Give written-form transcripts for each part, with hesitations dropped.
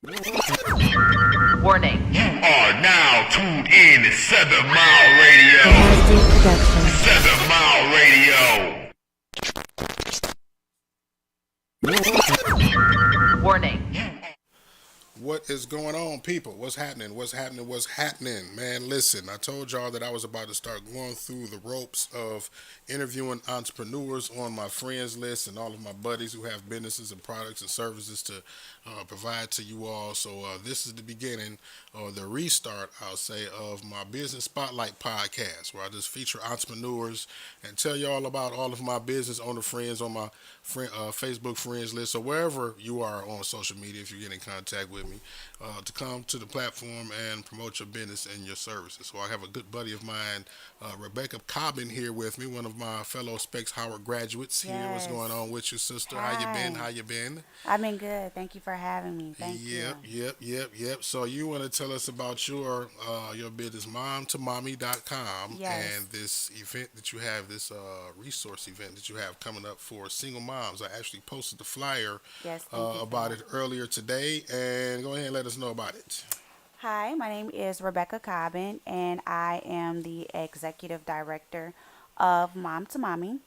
Warning. You are now tuned in to 7 Mile Radio. Production. 7 Mile Radio. Warning. What is going on, people? What's happening? What's happening? What's happening? Man, listen, I told y'all that I was about to start going through the ropes of interviewing entrepreneurs on my friends list and all of my buddies who have businesses and products and services to provide to you all. So this is the beginning, or the restart, I'll say, of my Business Spotlight podcast, where I just feature entrepreneurs and tell you all about all of my business owner friends on my Facebook friends list, or wherever you are on social media, if you get in contact with me, to come to the platform and promote your business and your services. So I have a good buddy of mine, Rebekah Cobbin, here with me, one of my fellow Specs Howard graduates here. What's Yes. going on with you, sister? Hi. How you been? How you been? I've been good. Thank you for having me. Thank Yep, you. yep. So you want to tell us about your business, momtomommy.com, Yes. and this event that you have, this resource event that you have coming up for single moms. I actually posted the flyer Yes, thank you for about that. it earlier today, and go ahead and let us know about it. Hi, my name is Rebekah Cobbin, and I am the executive director of Mom to Mommy.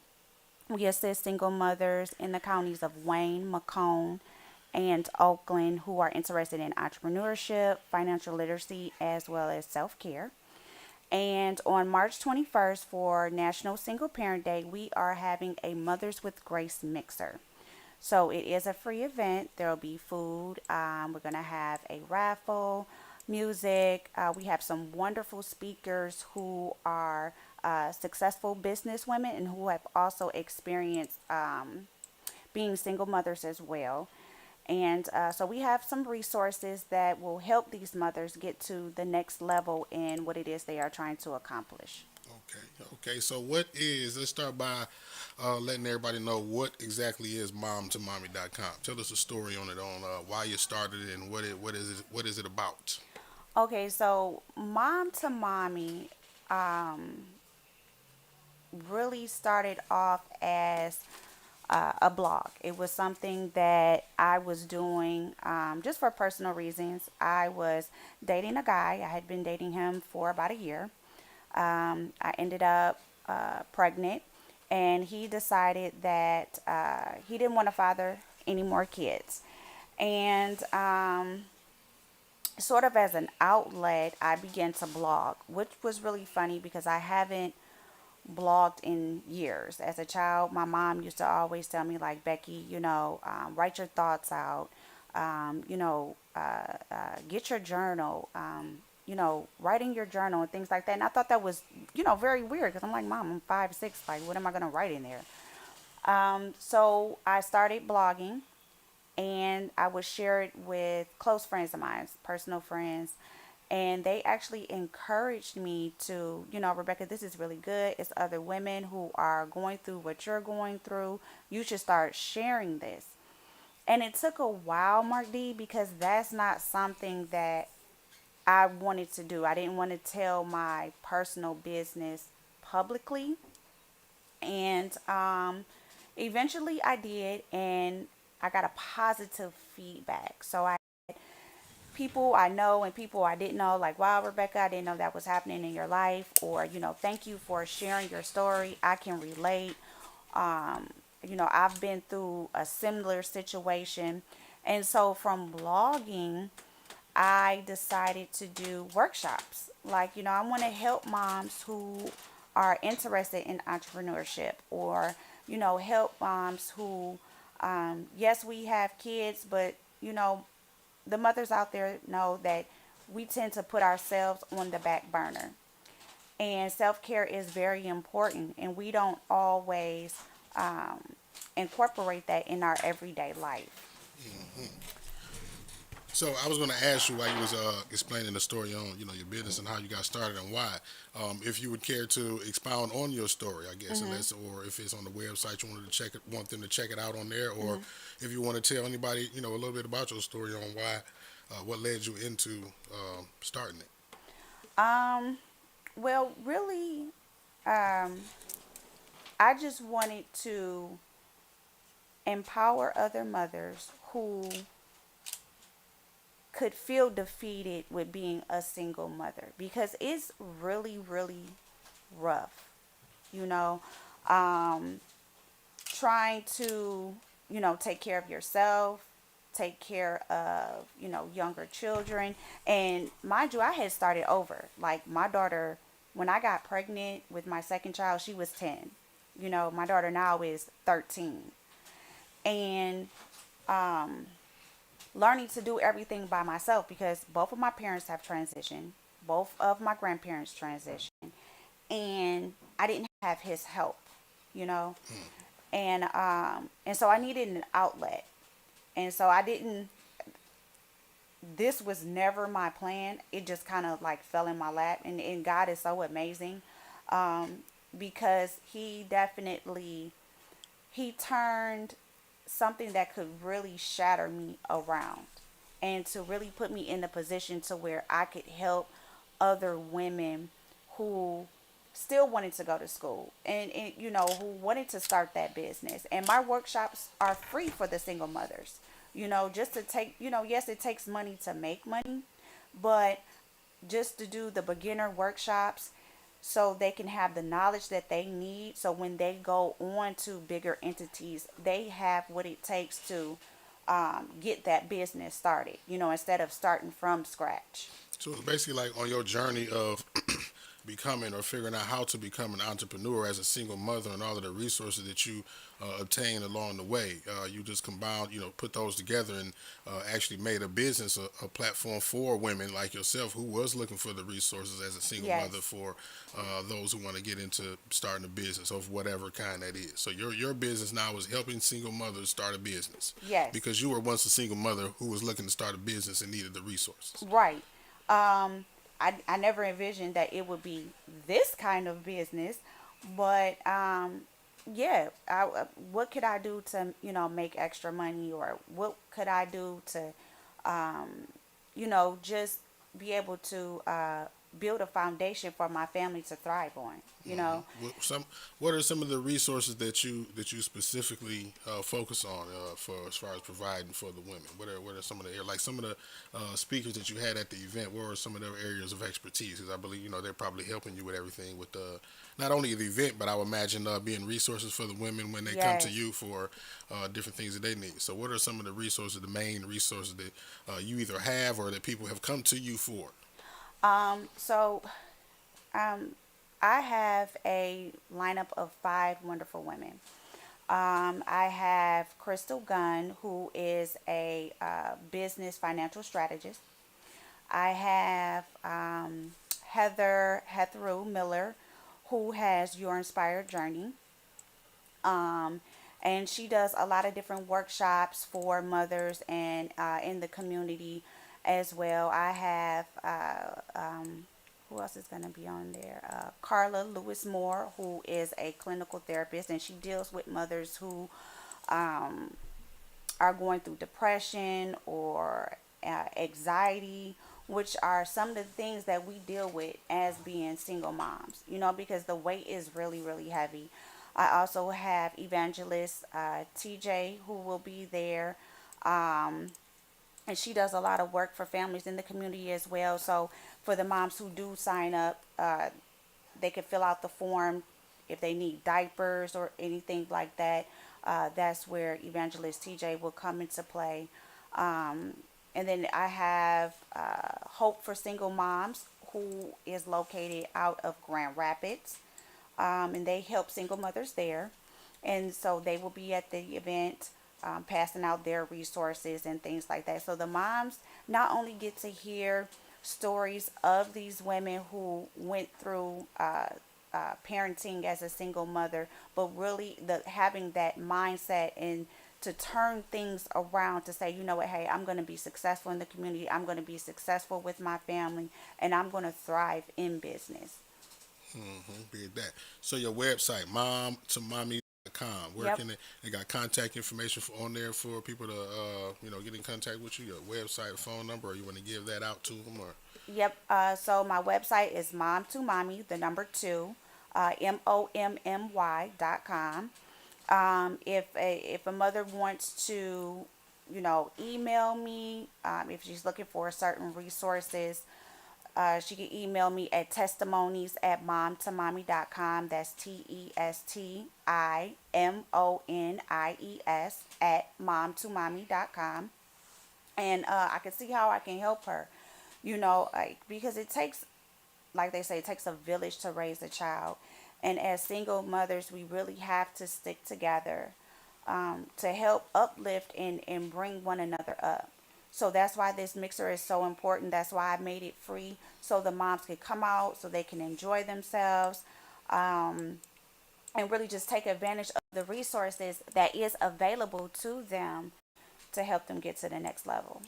We assist single mothers in the counties of Wayne, Macomb, and Oakland who are interested in entrepreneurship, financial literacy, as well as self care. And on March 21st, for National Single Parent Day, we are having a Mothers with Grace mixer. So it is a free event. There will be food. We're going to have a raffle, music. We have some wonderful speakers who are successful business women and who have also experienced being single mothers as well. And so we have some resources that will help these mothers get to the next level in what it is they are trying to accomplish. Okay. So let's start by letting everybody know what exactly is momtomommy.com. Tell us a story on it, on why you started it and what is it about. Okay, so Mom to Mommy really started off as a blog. It was something that I was doing just for personal reasons. I was dating a guy. I had been dating him for about a year. I ended up pregnant, and he decided that he didn't want to father any more kids. And sort of as an outlet, I began to blog, which was really funny because I haven't blogged in years. As a child, my mom used to always tell me, like, Becky, write your thoughts out, get your journal, write in your journal and things like that. And I thought that was, very weird because I'm like, Mom, I'm 5'6", like, what am I going to write in there? So I started blogging, and I would share it with close friends of mine, personal friends, and they actually encouraged me to, Rebecca, this is really good. It's other women who are going through what you're going through. You should start sharing this. And it took a while, Mark D, because that's not something that I wanted to do. I didn't want to tell my personal business publicly. And eventually I did, and I got a positive feedback. So I people I know and people I didn't know, like, wow, Rebecca, I didn't know that was happening in your life, or, thank you for sharing your story. I can relate. I've been through a similar situation. And so from blogging, I decided to do workshops. Like, I want to help moms who are interested in entrepreneurship, or, help moms who, yes, we have kids, but, the mothers out there know that we tend to put ourselves on the back burner. And self care is very important, and we don't always incorporate that in our everyday life. So I was going to ask you while you was explaining the story on your business and how you got started and why, if you would care to expound on your story, I guess, unless, or if it's on the website you wanted to want them to check it out on there, or if you want to tell anybody a little bit about your story on why, what led you into starting it. Well, really, I just wanted to empower other mothers who could feel defeated with being a single mother, because it's really, really rough, you know. Um, Trying to, take care of yourself, take care of, younger children. And mind you, I had started over. Like my daughter, when I got pregnant with my second child, she was 10. My daughter now is 13. And learning to do everything by myself, because both of my parents have transitioned, both of my grandparents transitioned, and I didn't have his help, you know. And so I needed an outlet. And so I didn't this was never my plan. It just kind of like fell in my lap, and God is so amazing, um, because he turned something that could really shatter me around, and to really put me in a position to where I could help other women who still wanted to go to school, and who wanted to start that business. And my workshops are free for the single mothers, just to take, yes, it takes money to make money, but just to do the beginner workshops so they can have the knowledge that they need, so when they go on to bigger entities, they have what it takes to get that business started, instead of starting from scratch. So it's basically like on your journey of becoming or figuring out how to become an entrepreneur as a single mother, and all of the resources that you obtained along the way. You just combined, put those together, and actually made a business, a platform for women like yourself who was looking for the resources as a single mother, Yes. for those who want to get into starting a business of whatever kind that is. So your business now is helping single mothers start a business, Yes. because you were once a single mother who was looking to start a business and needed the resources. Right. Um, I never envisioned that it would be this kind of business, but yeah, what could I do to, make extra money, or what could I do to, um, just be able to build a foundation for my family to thrive on. What are some of the resources that you specifically focus on, for as far as providing for the women? What are some of the, like some of the speakers that you had at the event? What are some of their areas of expertise? Because I believe they're probably helping you with everything, with not only the event, but I would imagine being resources for the women when they come to Yes. you for different things that they need. So what are some of the resources, the main resources that you either have or that people have come to you for? So um, I have a lineup of five wonderful women. I have Crystal Gunn, who is a business financial strategist. I have Heather Hetheru Miller, who has Your Inspired Journey. Um, and she does a lot of different workshops for mothers and in the community as well. I have who else is going to be on there? Carla Lewis Moore, who is a clinical therapist, and she deals with mothers who um, are going through depression or anxiety, which are some of the things that we deal with as being single moms, because the weight is really, really heavy. I also have evangelist TJ, who will be there. Um, and she does a lot of work for families in the community as well. So for the moms who do sign up, they can fill out the form if they need diapers or anything like that. That's where Evangelist TJ will come into play. Um, and then I have Hope for Single Moms, who is located out of Grand Rapids, and they help single mothers there. And so they will be at the event, passing out their resources and things like that. So the moms not only get to hear stories of these women who went through parenting as a single mother, but really having that mindset and to turn things around to say, you know what, hey, I'm going to be successful in the community. I'm going to be successful with my family, and I'm going to thrive in business. Be that. So your website, mom to mommy.com. Where Yep. can they got contact information on there for people to get in contact with you? Your website, phone number, or you want to give that out to them, or? Yep. So my website is mom to mommy, the number two, MOMMY.com. If a mother wants to email me if she's looking for certain resources. She can email me at testimonies@momtomommy.com. That's TESTIMONIES at momtomommy.com. And I can see how I can help her, because it takes, like they say, it takes a village to raise a child. And as single mothers, we really have to stick together to help uplift and bring one another up. So that's why this mixer is so important. That's why I made it free so the moms can come out, so they can enjoy themselves, and really just take advantage of the resources that is available to them to help them get to the next level.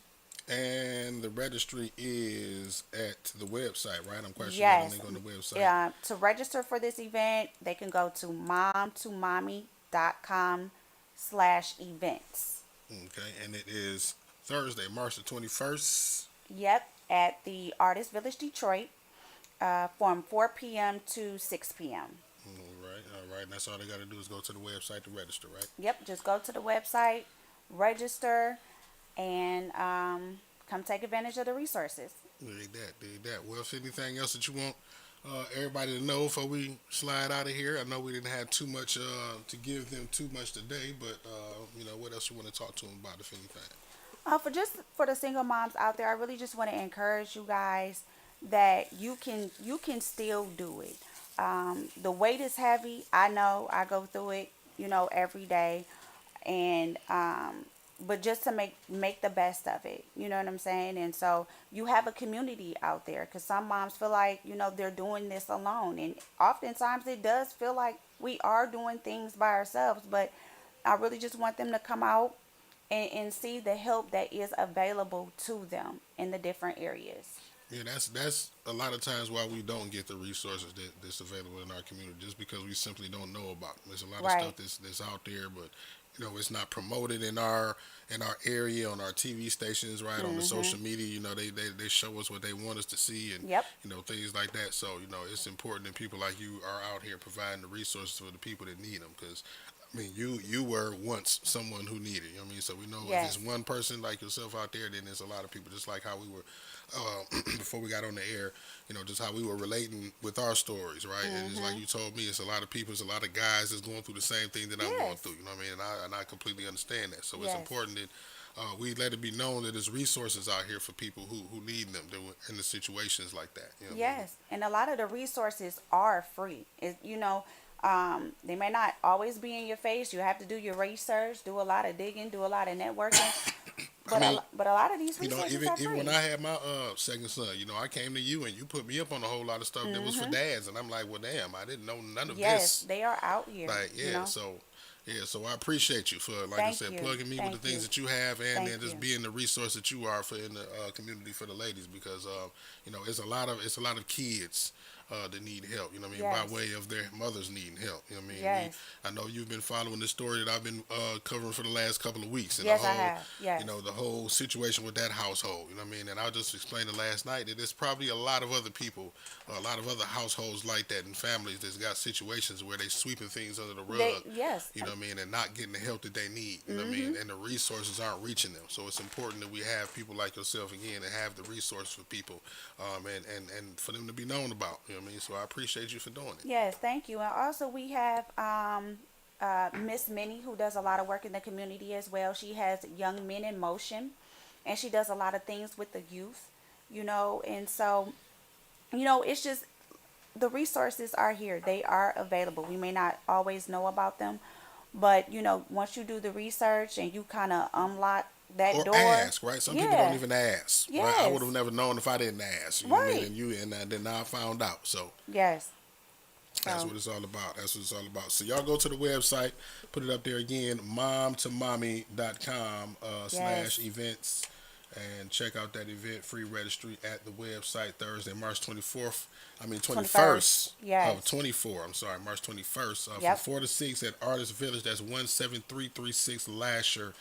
And the registry is at the website, right? I'm quite sure you have a Yes. link on the website. Yeah. To register for this event, they can go to momtomommy.com/events. Okay, and it is Thursday, March the 21st. Yep. At the Artist Village, Detroit, from 4 p.m. to 6 p.m. All right. And that's all they got to do is go to the website to register, right? Yep. Just go to the website, register, and come take advantage of the resources. Dig that. Well, if anything else that you want everybody to know before we slide out of here, I know we didn't have too much to give them too much today, but what else you want to talk to them about, if anything? For the single moms out there, I really just want to encourage you guys that you can still do it. The weight is heavy. I know I go through it, every day, and but just to make the best of it, you know what I'm saying? And so you have a community out there, because some moms feel like they're doing this alone, and oftentimes it does feel like we are doing things by ourselves. But I really just want them to come out and see the help that is available to them in the different areas. Yeah, that's a lot of times why we don't get the resources that's available in our community, just because we simply don't know about them. There's a lot of Right. stuff that's out there, but it's not promoted in our area, on our TV stations, right? On the social media, they show us what they want us to see, and Yep. things like that. So it's important that people like you are out here providing the resources for the people that need them, because I mean, you were once someone who needed. You know what I mean? So we know Yes. if there's one person like yourself out there, then there's a lot of people, just like how we were before we got on the air. Just how we were relating with our stories, right? And it's like you told me, it's a lot of people, it's a lot of guys that's going through the same thing that I'm going Yes. through. You know what I mean? And I completely understand that. So it's Yes. important that we let it be known that there's resources out here for people who need them in the situations like that. You know what I mean? Yes, and a lot of the resources are free. They may not always be in your face. You have to do your research, do a lot of digging, do a lot of networking. But a lot of these resources even are free. when I had my second son, I came to you and you put me up on a whole lot of stuff that was for dads, and I'm like, well, damn, I didn't know none of Yes, this. they are out here. Like, yeah, so I appreciate you for, like I Thank said, you. plugging me Thank with the things you. that you have, and Thank then just you. being the resource that you are for in the community for the ladies, because it's a lot of kids that need help. You know what I mean? Yes. By way of their mothers needing help. You know what I mean? Yes. I know you've been following the story that I've been covering for the last couple of weeks, and Yes, the I whole, have. Yes. the whole situation with that household. You know what I mean? And I just explained it last night that there's probably a lot of other people, a lot of other households like that, and families that's got situations where they sweeping things under the rug. Yes. You know what I mean? And not getting the help that they need. You know what I mean? And the resources aren't reaching them. So it's important that we have people like yourself again and have the resource for people, and for them to be known about. You know what I mean? So I appreciate you for doing it. Yes, thank you. And also we have Miss Minnie, who does a lot of work in the community as well. She has Young Men in Motion, and she does a lot of things with the youth, and so, it's just the resources are here. They are available. We may not always know about them, but once you do the research and you kind of unlock that Or door. ask, right? Some people Yeah. don't even ask. Right? I Yes. would have never known if I didn't ask. You know what I Right. mean? And then now I found out. So Yes. that's So, what it's all about. That's what it's all about. So y'all go to the website, put it up there again, momtomommy.com /events, and check out that event, free registry at the website Thursday, March 21st. 21st. Yes. Oh, 24. I'm sorry, March 21st. Yep. From 4 to 6 at Artist Village. That's 17336 Lasher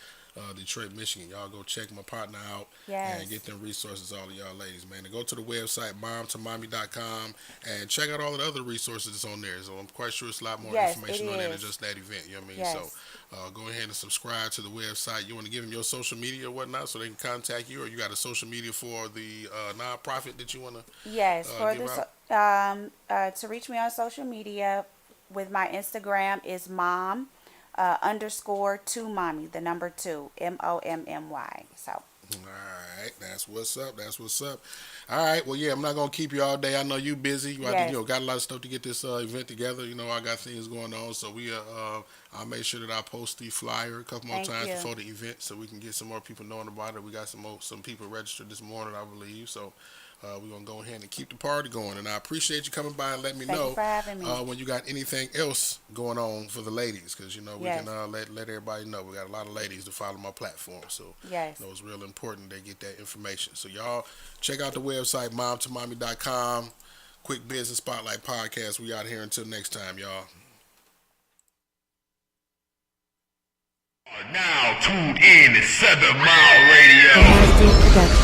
Detroit, Michigan. Y'all go check my partner out Yes. and get them resources, all of y'all ladies, man. And go to the website, momtomommy.com, and check out all of the other resources that's on there. So I'm quite sure it's a lot more Yes, information it on there than is. just that event. You know what I mean? Yes. So go ahead and subscribe to the website. You want to give them your social media or whatnot so they can contact you, or you got a social media for the nonprofit that you want to Yes, for give this, out? to reach me on social media with my Instagram is mom underscore two mommy, the number two, MOMMY. So, All right, that's what's up. That's what's up. All right, well, yeah, I'm not gonna keep you all day. I know you busy. You, Yes. got a lot of stuff to get this event together. You know, I got things going on, so I'll make sure that I post the flyer a couple more Thank times you. before the event, so we can get some more people knowing about it. We got some people registered this morning, I believe. So we're gonna go ahead and keep the party going. And I appreciate you coming by and letting me Thank you know for having me. when you got anything else going on for the ladies, because you know we Yes. can let everybody know. We got a lot of ladies to follow my platform, so Yes. you know it's real important they get that information. So y'all check out the website momtomommy.com. Quick Business Spotlight Podcast. We out here until next time, y'all. Now tuned in to 7 Mile Radio. Production.